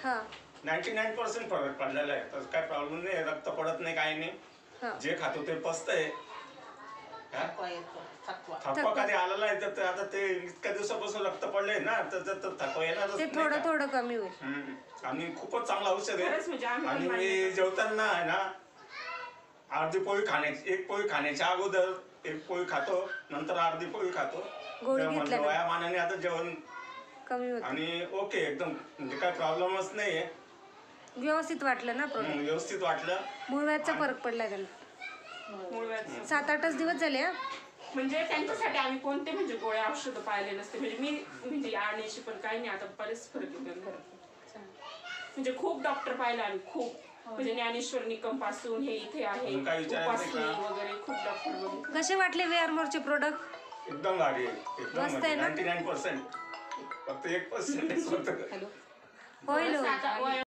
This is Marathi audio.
हां 99% फरक पडलेला आहे. तर काय प्रॉब्लेम नाही, रक्त पडत नाही, काही नाही. जे खातो ते पचतंय. थकवा कधी आलेला आहे तर आता ते इतक्या दिवसापासून रक्त पडलंय ना, तर थकवा येणारच. ते थोडं थोडं कमी होईल. आणि खूपच चांगला औषध आहे. आणि मी जेवताना आहे ना, अर्धी पोळी खाण्याची, एक पोळी खाण्याच्या अगोदर एक पोळी खातो, नंतर अर्धी पोळी खातो. म्हणजे वयामानाने आता जेवण कमी होतं आणि ओके एकदम, म्हणजे काय प्रॉब्लेमच नाहीये. व्यवस्थित वाटलं ना प्रोडक्ट? व्यवस्थित वाटलं. मूळव्याधचा फरक पडला त्यांना. 7-8 दिवस झाले. म्हणजे त्यांच्यासाठी आम्ही कोणते म्हणजे गोळ्या औषधं पाहिले नसते. म्हणजे मी म्हणजे आणण्याची पण काही नाही, आता बरेच फरक येतो. म्हणजे खूप डॉक्टर पाहिले आम्ही, खूप. म्हणजे ज्ञानेश्वर निकम पासून हे इथे आहे वगैरे खूप डॉक्टर बघितले. कसे वाटले वेअरमोरचे प्रोडक्ट? एकदम भारी आहे, एकदम 99%. फक्त 1% होईल.